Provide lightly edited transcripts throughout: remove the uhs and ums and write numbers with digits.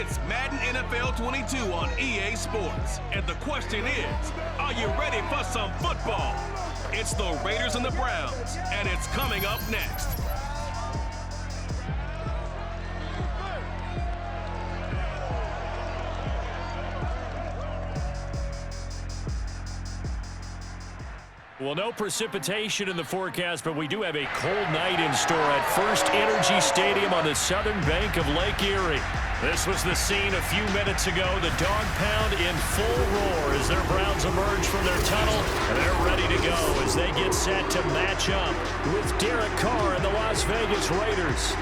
It's Madden NFL 22 on EA Sports. And the question is, are you ready for some football? It's the Raiders and the Browns, and it's coming up next. Well, no precipitation in the forecast, but we do have a cold night in store at First Energy Stadium on the southern bank of Lake Erie. This was the scene a few minutes ago. The dog pound in full roar as their Browns emerge from their tunnel. And they're ready to go as they get set to match up with Derek Carr and the Las Vegas Raiders.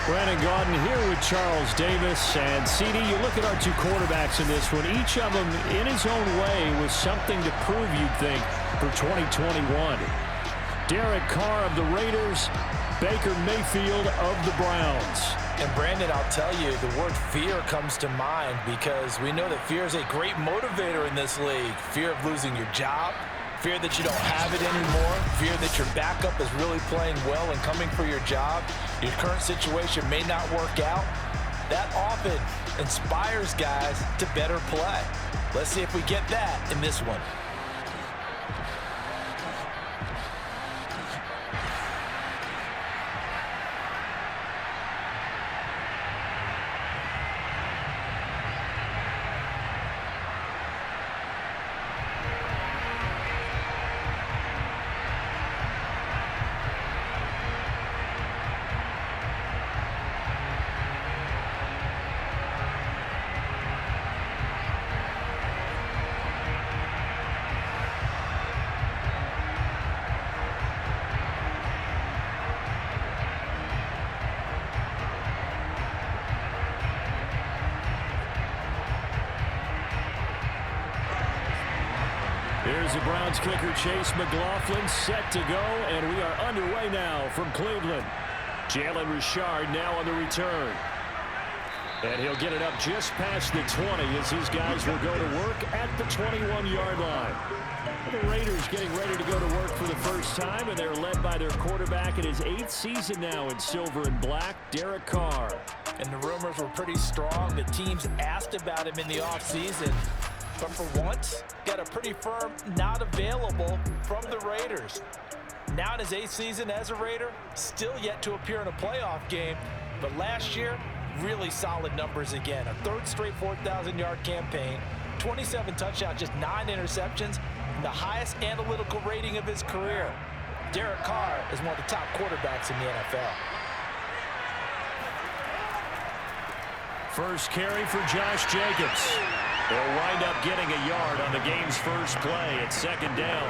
Brandon Gaudin here with Charles Davis. And CD, you look at our two quarterbacks in this one. Each of them, in his own way, was something to prove, you'd think, for 2021. Derek Carr of the Raiders, Baker Mayfield of the Browns. And Brandon, I'll tell you, the word fear comes to mind because we know that fear is a great motivator in this league. Fear of losing your job, fear that you don't have it anymore, fear that your backup is really playing well and coming for your job. Your current situation may not work out. That often inspires guys to better play. Let's see if we get that in this one. Here's the Browns kicker, Chase McLaughlin, set to go, and we are underway now from Cleveland. Jalen Richard now on the return. And he'll get it up just past the 20 as his guys will go to work at the 21-yard line. The Raiders getting ready to go to work for the first time, and they're led by their quarterback in his 8th season now in silver and black, Derek Carr. And the rumors were pretty strong. The teams asked about him in the offseason. But for once, got a pretty firm not available from the Raiders. Now in his 8th season as a Raider, still yet to appear in a playoff game. But last year, really solid numbers again. A 3rd straight 4,000-yard campaign, 27 touchdowns, just 9 interceptions, and the highest analytical rating of his career. Derek Carr is one of the top quarterbacks in the NFL. First carry for Josh Jacobs. They'll wind up getting a yard on the game's first play at 2nd down.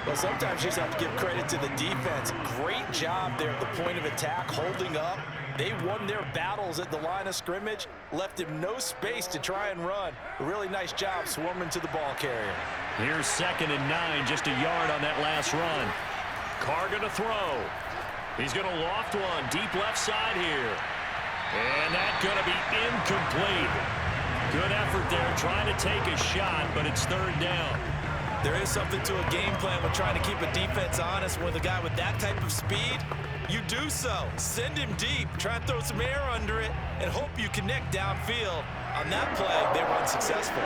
Well, sometimes you just have to give credit to the defense. Great job there at the point of attack, holding up. They won their battles at the line of scrimmage, left him no space to try and run. A really nice job swarming to the ball carrier. Here's 2nd and 9, just a yard on that last run. Carr going to throw. He's going to loft one, deep left side here. And that's going to be incomplete. Good effort there, trying to take a shot, but it's 3rd down. There is something to a game plan with trying to keep a defense honest. With a guy with that type of speed, you do so. Send him deep, try and throw some air under it, and hope you connect downfield. On that play, they were unsuccessful.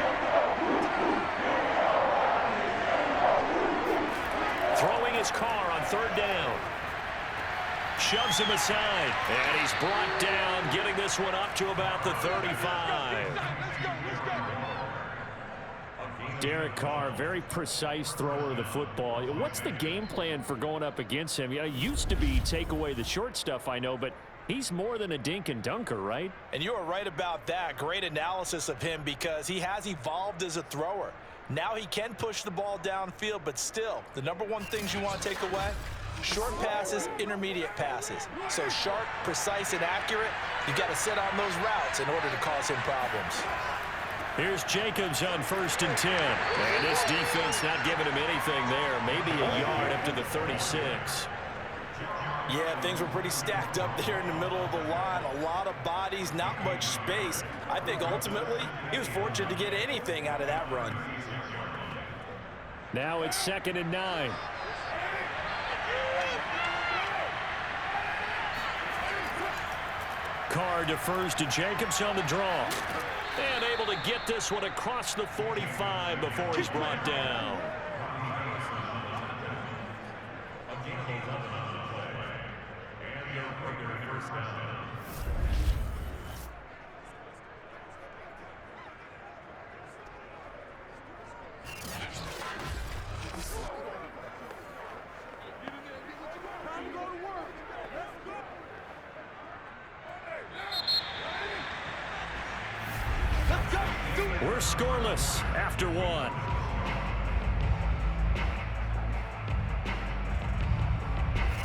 Throwing his Carr on 3rd down. Shoves him aside, and he's brought down, getting this one up to about the 35. Derek Carr, very precise thrower of the football. What's the game plan for going up against him? It used to be take away the short stuff, I know, but he's more than a dink and dunker, right? And you are right about that. Great analysis of him because he has evolved as a thrower. Now he can push the ball downfield, but still, the number one things you want to take away, short passes, intermediate passes. So sharp, precise, and accurate, you got to sit on those routes in order to cause him problems. Here's Jacobs on 1st and 10. And this defense not giving him anything there. Maybe a yard up to the 36. Yeah, things were pretty stacked up there in the middle of the line. A lot of bodies, not much space. I think ultimately he was fortunate to get anything out of that run. Now it's 2nd and 9. Carr defers to Jacobs on the draw. And able to get this one across the 45 before he's brought down. We're scoreless after one.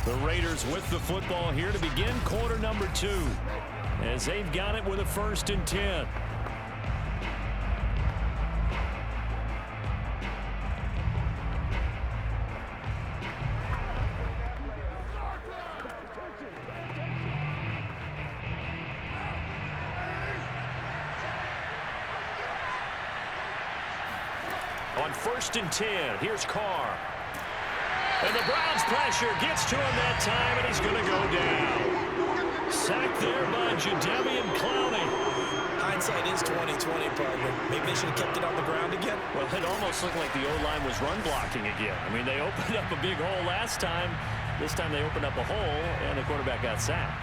The Raiders with the football here to begin quarter number 2, as they've got it with a 1st and 10. On 1st and 10, here's Carr. And the Browns' pressure gets to him that time, and he's going to go down. Sacked there by Jadeveon Clowney. Hindsight is 20/20, partner. Maybe they should have kept it on the ground again. Well, it almost looked like the O-line was run blocking again. I mean, they opened up a big hole last time. This time they opened up a hole, and the quarterback got sacked.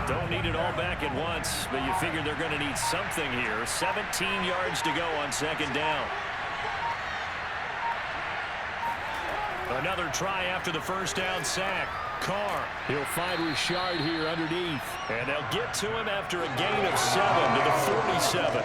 Don't need it all back at once, but you figure they're going to need something here. 17 yards to go on 2nd down. Another try after the 1st down sack. Carr. He'll find Richard here underneath. And they'll get to him after a gain of 7 to the 47.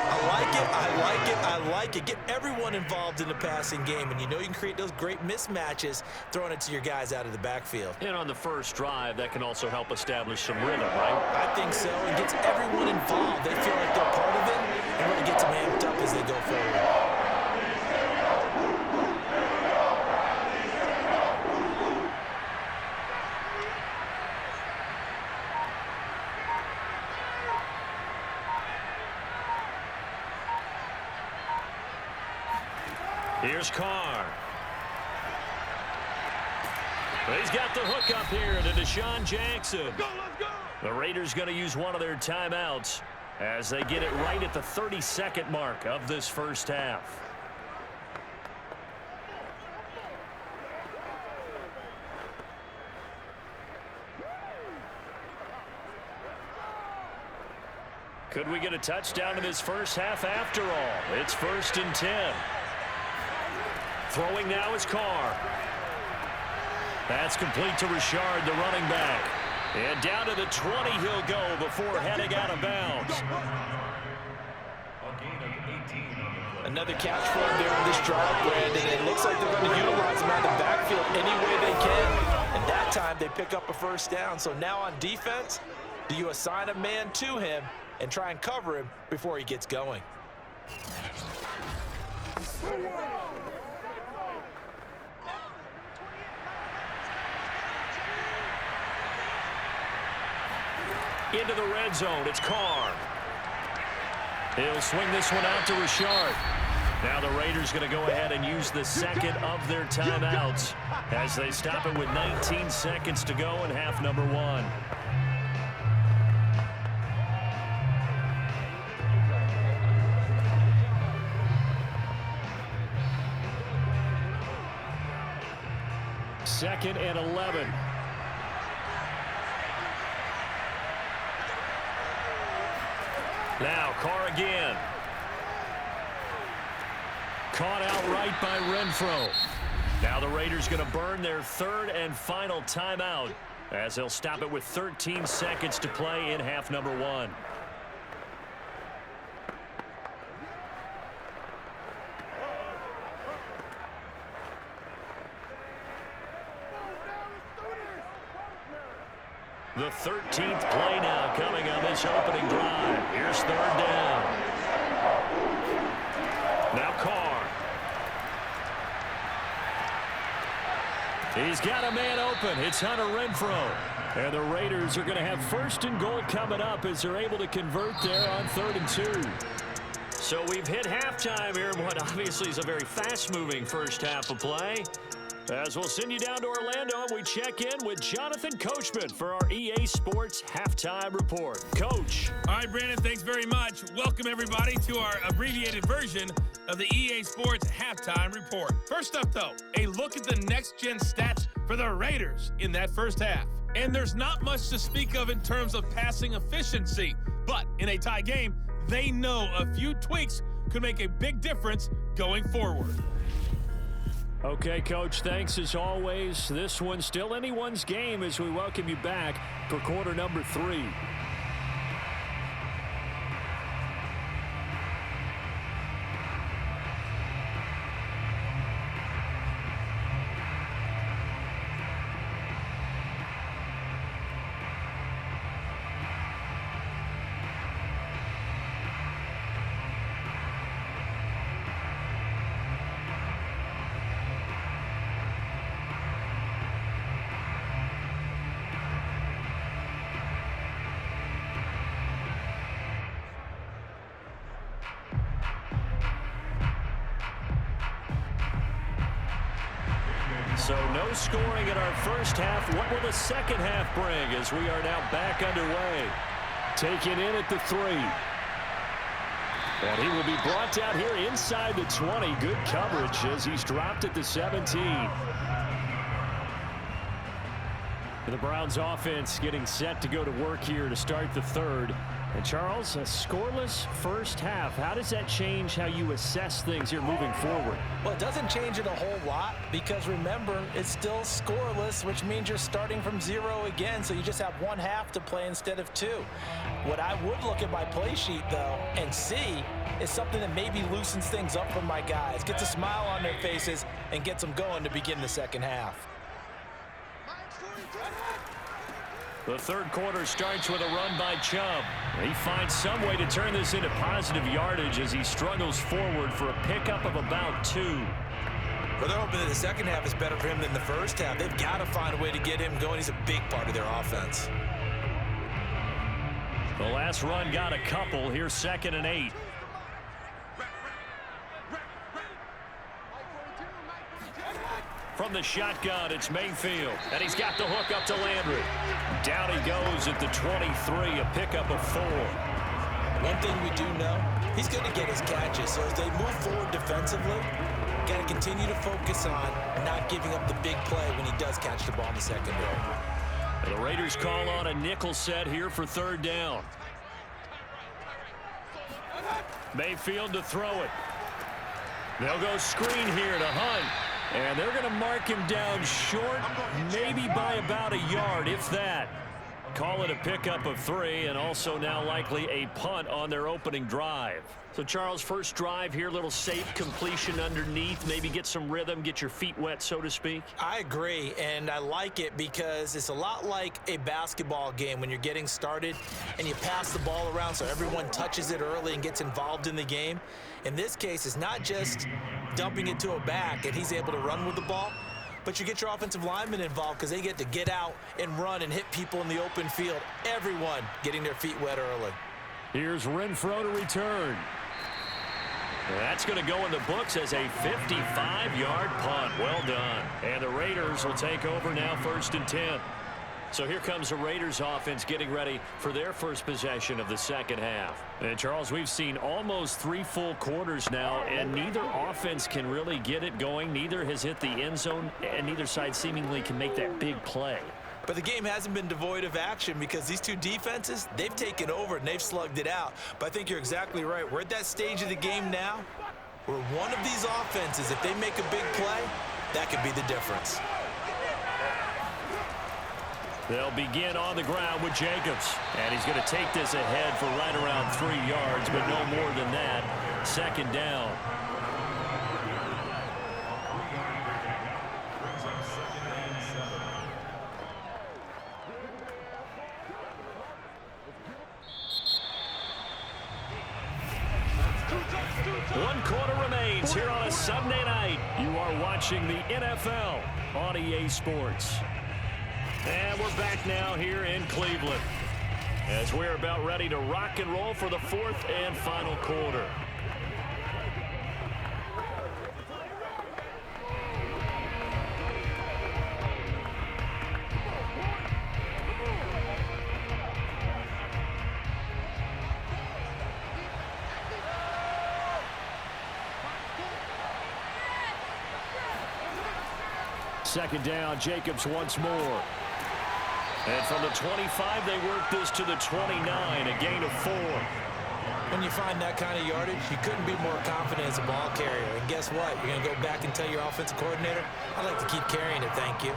I like it, I like it, I like it. Get everyone involved in the passing game, and you know you can create those great mismatches throwing it to your guys out of the backfield. And on the first drive, that can also help establish some rhythm, right? I think so. It gets everyone involved. They feel like they're part of it, and really gets them amped up as they go forward. Here's Carr. He's got the hook up here to Deshaun Jackson. Let's go! The Raiders going to use one of their timeouts as they get it right at the 32nd mark of this first half. Could we get a touchdown in this first half after all? It's 1st and 10. Throwing now is Carr. That's complete to Richard, the running back. And down to the 20 he'll go before heading out of bounds. Another catch for him there on this drive, Brandon. It looks like they're going to utilize him out of the backfield any way they can. And that time they pick up a 1st down. So now on defense, do you assign a man to him and try and cover him before he gets going? Into the red zone, it's Carr. He'll swing this one out to Richard. Now the Raiders going to go ahead and use the 2nd of their timeouts as they stop it with 19 seconds to go in half number 1. Second and 11. Now Carr again. Caught outright by Renfro. Now the Raiders going to burn their 3rd and final timeout as they'll stop it with 13 seconds to play in half number 1. The 13th play now coming on this opening drive. Here's 3rd down. Now Carr. He's got a man open. It's Hunter Renfro. And the Raiders are going to have 1st and goal coming up as they're able to convert there on 3rd and 2. So we've hit halftime here in what obviously is a very fast-moving first half of play. As we'll send you down to Orlando, we check in with Jonathan Coachman for our EA Sports Halftime Report. Coach. All right, Brandon, thanks very much. Welcome, everybody, to our abbreviated version of the EA Sports Halftime Report. First up, though, a look at the next-gen stats for the Raiders in that first half. And there's not much to speak of in terms of passing efficiency. But in a tie game, they know a few tweaks could make a big difference going forward. Okay, Coach, thanks as always. This one's still anyone's game as we welcome you back for quarter number 3. So no scoring in our first half. What will the second half bring as we are now back underway? Taken in at the 3. And he will be brought down here inside the 20. Good coverage as he's dropped at the 17. The Browns offense getting set to go to work here to start the third. And Charles, a scoreless first half. How does that change how you assess things here moving forward? Well, it doesn't change it a whole lot because remember, it's still scoreless, which means you're starting from 0 again, so you just have one half to play instead of 2. What I would look at my play sheet, though, and see is something that maybe loosens things up for my guys, gets a smile on their faces, and gets them going to begin the second half. The third quarter starts with a run by Chubb. He finds some way to turn this into positive yardage as he struggles forward for a pickup of about 2. Well, they're hoping that the second half is better for him than the first half. They've got to find a way to get him going. He's a big part of their offense. The last run got a couple. Here's 2nd and 8. From the shotgun, it's Mayfield, and he's got the hook up to Landry. Down he goes at the 23, a pickup of 4. One thing we do know, he's going to get his catches. So as they move forward defensively, got to continue to focus on not giving up the big play when he does catch the ball in the secondary. The Raiders call on a nickel set here for 3rd down. Mayfield to throw it. They'll go screen here to Hunt. And they're going to mark him down short, maybe by about a yard, if that. Call it a pickup of 3, and also now likely a punt on their opening drive. So, Charles, first drive here, little safe completion underneath, maybe get some rhythm, get your feet wet, so to speak. I agree, and I like it because it's a lot like a basketball game when you're getting started and you pass the ball around so everyone touches it early and gets involved in the game. In this case, it's not just dumping it to a back and he's able to run with the ball, but you get your offensive linemen involved because they get to get out and run and hit people in the open field. Everyone getting their feet wet early. Here's Renfro to return. That's going to go in the books as a 55-yard punt. Well done. And the Raiders will take over now 1st and 10. So here comes the Raiders offense getting ready for their first possession of the second half. And Charles, we've seen almost 3 full quarters now, and neither offense can really get it going. Neither has hit the end zone, and neither side seemingly can make that big play. But the game hasn't been devoid of action because these two defenses, they've taken over and they've slugged it out. But I think you're exactly right. We're at that stage of the game now where one of these offenses, if they make a big play, that could be the difference. They'll begin on the ground with Jacobs. And he's going to take this ahead for right around 3 yards, but no more than that. 2nd down. One quarter remains here on a Sunday night. You are watching the NFL on EA Sports. And we're back now here in Cleveland as we're about ready to rock and roll for the 4th and final quarter. second down. Jacobs once more. And from the 25, they work this to the 29, a gain of 4. When you find that kind of yardage, you couldn't be more confident as a ball carrier. And guess what? You're going to go back and tell your offensive coordinator, I'd like to keep carrying it, thank you.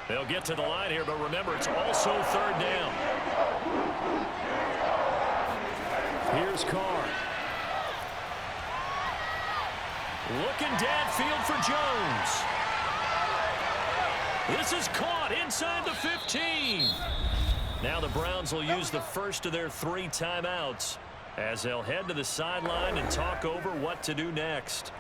They'll get to the line here, but remember, it's also third down. Here's Carr. Looking downfield for Jones. This is caught inside the 15. Now the Browns will use the first of their 3 timeouts as they'll head to the sideline and talk over what to do next.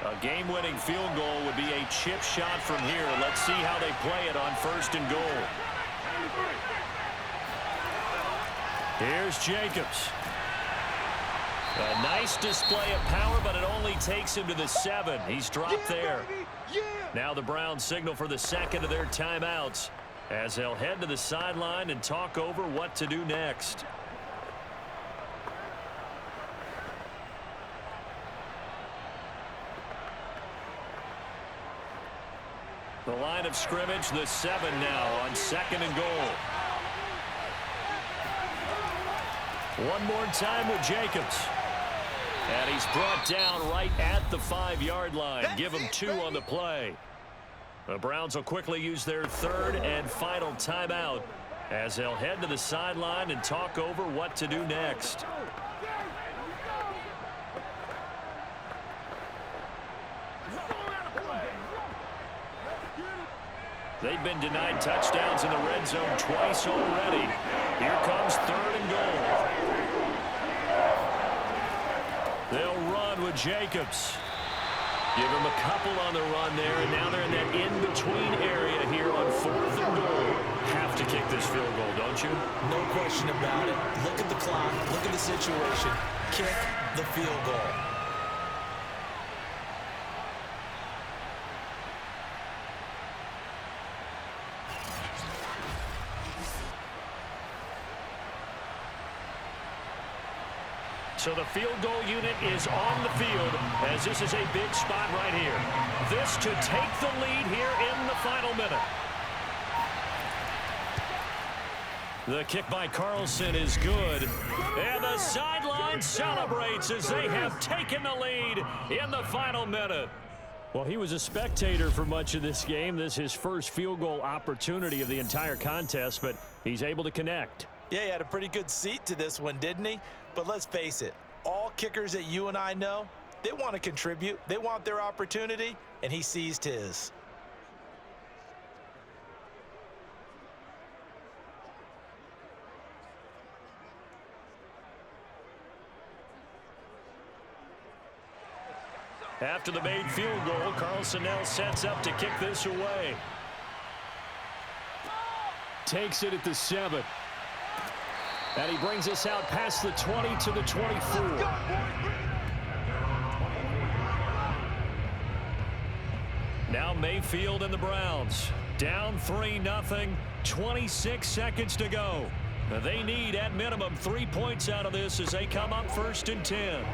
A game-winning field goal would be a chip shot from here. Let's see how they play it on 1st and goal. Here's Jacobs. A nice display of power, but it only takes him to the 7. He's dropped there. Now the Browns signal for the second of their timeouts as they'll head to the sideline and talk over what to do next. The line of scrimmage, the 7 now on 2nd and goal. One more time with Jacobs. And he's brought down right at the 5-yard line. Give him 2 on the play. The Browns will quickly use their 3rd and final timeout as they'll head to the sideline and talk over what to do next. They've been denied touchdowns in the red zone twice already. Here comes 3rd and goal. They'll run with Jacobs. Give him a couple on the run there, and now they're in that in-between area here on 4th and goal. Have to kick this field goal, don't you? No question about it. Look at the clock. Look at the situation. Kick the field goal. So the field goal unit is on the field as this is a big spot right here. This to take the lead here in the final minute. The kick by Carlson is good. And the sideline celebrates as they have taken the lead in the final minute. Well, he was a spectator for much of this game. This is his first field goal opportunity of the entire contest, but he's able to connect. Yeah, he had a pretty good seat to this one, didn't he? But let's face it, all kickers that you and I know, they want to contribute. They want their opportunity, and he seized his. After the made field goal, Carlson now sets up to kick this away. Takes it at the 7. And he brings us out past the 20 to the 24. Now Mayfield and the Browns down 3-0, 26 seconds to go. They need at minimum 3 points out of this as they come up 1st and 10.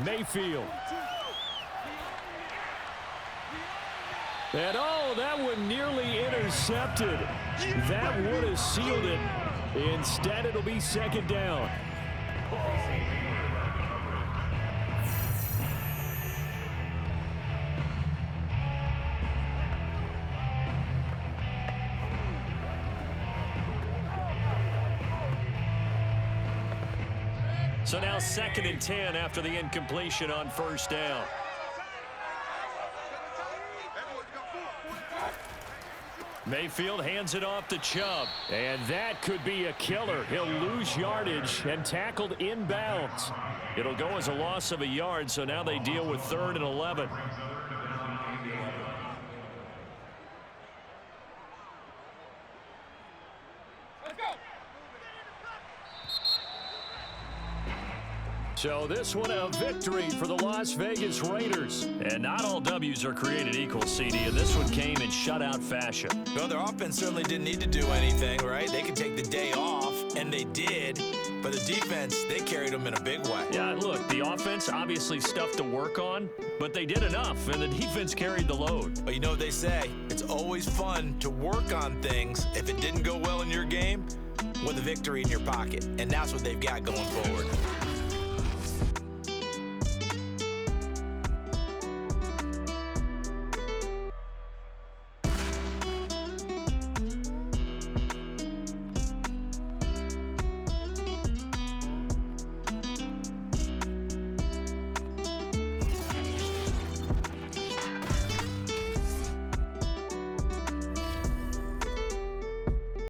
Mayfield. And oh, that one nearly intercepted. That would have sealed it. Instead, it'll be 2nd down. So now 2nd and 10 after the incompletion on 1st down. Mayfield hands it off to Chubb. And that could be a killer. He'll lose yardage and tackled inbounds. It'll go as a loss of a yard, so now they deal with 3rd and 11. So this one a victory for the Las Vegas Raiders. And not all W's are created equal, CD, and this one came in shutout fashion. Well, their offense certainly didn't need to do anything, right? They could take the day off, and they did. But the defense, they carried them in a big way. Yeah, look, the offense obviously stuff to work on, but they did enough, and the defense carried the load. But you know what they say, it's always fun to work on things if it didn't go well in your game with a victory in your pocket. And that's what they've got going forward.